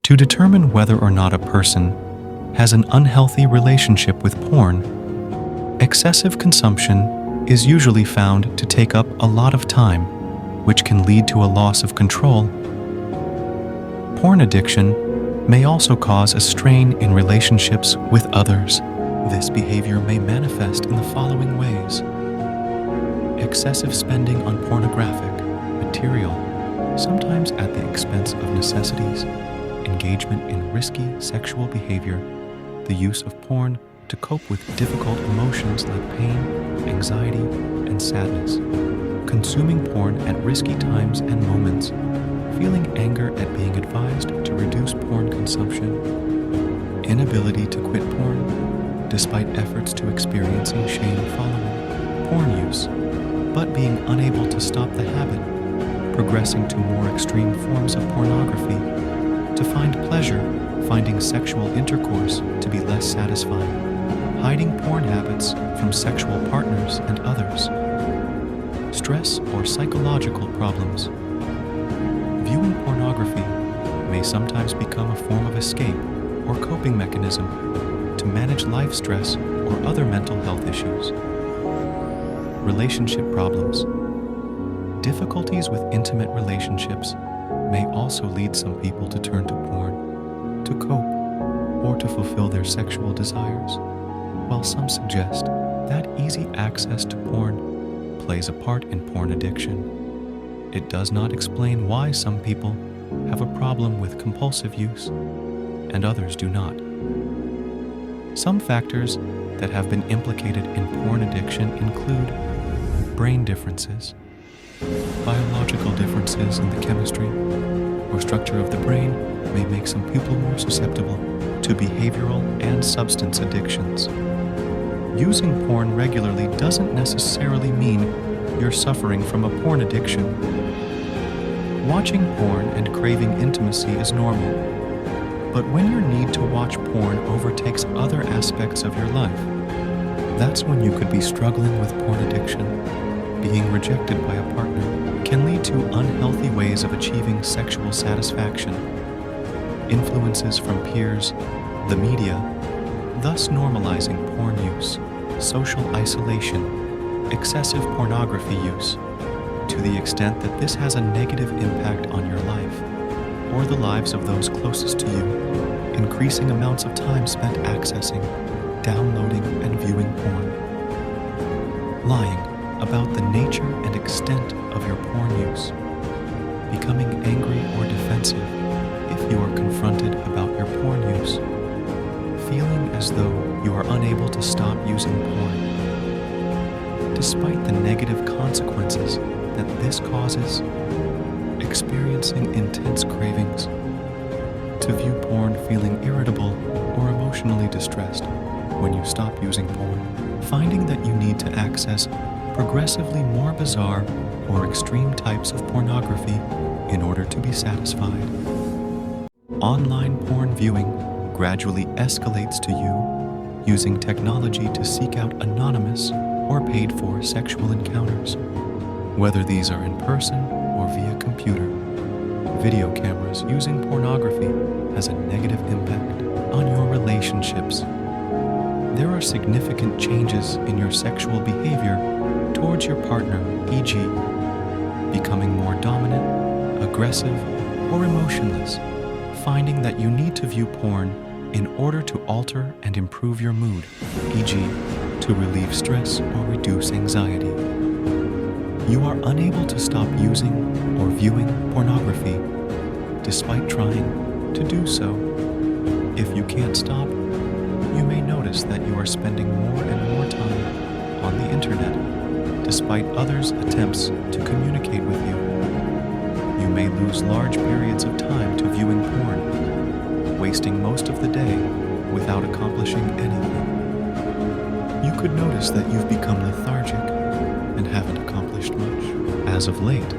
To determine whether or not a person has an unhealthy relationship with porn, excessive consumption is usually found to take up a lot of time, which can lead to a loss of control. Porn addiction may also cause a strain in relationships with others. This behavior may manifest in the following ways: excessive spending on pornographic material, sometimes at the expense of necessities, engagement in risky sexual behavior, the use of porn to cope with difficult emotions like pain, anxiety, and sadness, consuming porn at risky times and moments, feeling anger at being advised to reduce porn consumption, inability to quit porn, despite efforts to experiencing shame following porn use, but being unable to stop the habit, progressing to more extreme forms of pornography, to find pleasure, finding sexual intercourse to be less satisfying, hiding porn habits from sexual partners and others, stress or psychological problems. Viewing pornography may sometimes become a form of escape or coping mechanism to manage life stress or other mental health issues. Relationship problems. Difficulties with intimate relationships may also lead some people to turn to porn to cope or to fulfill their sexual desires, while some suggest that easy access to porn plays a part in porn addiction. It does not explain why some people have a problem with compulsive use and others do not. Some factors that have been implicated in porn addiction include brain differences, biological differences in the chemistry or structure of the brain may make some people more susceptible to behavioral and substance addictions. Using porn regularly doesn't necessarily mean you're suffering from a porn addiction. Watching porn and craving intimacy is normal, but when your need to watch porn overtakes other aspects of your life, that's when you could be struggling with porn addiction. Being rejected by a partner can lead to unhealthy ways of achieving sexual satisfaction. Influences from peers, the media, thus normalizing porn use, social isolation, excessive pornography use, to the extent that this has a negative impact on your life or the lives of those closest to you, increasing amounts of time spent accessing, downloading, and viewing porn. Lying about the nature and extent of your porn use, becoming angry or defensive if you are confronted about your porn use, feeling as though you are unable to stop using porn, despite the negative consequences that this causes, experiencing intense cravings, to view porn feeling irritable or emotionally distressed when you stop using porn, finding that you need to access progressively more bizarre or extreme types of pornography in order to be satisfied. Online porn viewing gradually escalates to you using technology to seek out anonymous or paid-for sexual encounters, whether these are in person or via computer. Video cameras using pornography has a negative impact on your relationships. There are significant changes in your sexual behavior towards your partner, e.g., becoming more dominant, aggressive, or emotionless, finding that you need to view porn in order to alter and improve your mood, e.g., to relieve stress or reduce anxiety. You are unable to stop using or viewing pornography, despite trying to do so. If you can't stop, you may notice that you are spending more and more time on the internet, despite others' attempts to communicate with you. You may lose large periods of time to viewing porn, wasting most of the day without accomplishing anything. You could notice that you've become lethargic and haven't accomplished much. As of late,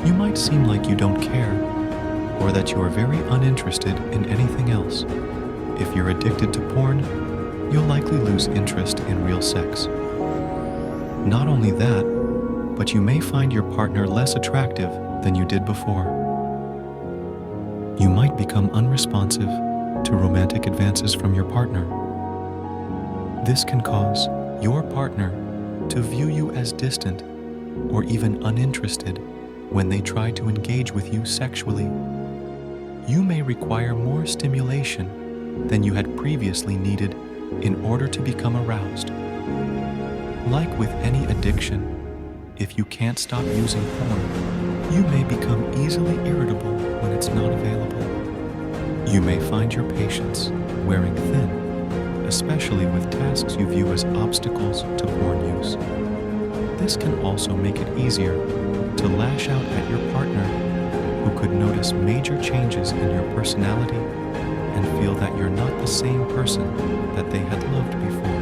you might seem like you don't care, or that you are very uninterested in anything else. If you're addicted to porn, you'll likely lose interest in real sex. Not only that, but you may find your partner less attractive than you did before. You might become unresponsive to romantic advances from your partner. This can cause your partner to view you as distant or even uninterested when they try to engage with you sexually. You may require more stimulation than you had previously needed in order to become aroused. Like with any addiction, if you can't stop using porn, you may become easily irritable when it's not available. You may find your patience wearing thin, especially with tasks you view as obstacles to porn use. This can also make it easier to lash out at your partner, who could notice major changes in your personality and feel that you're not the same person that they had loved before.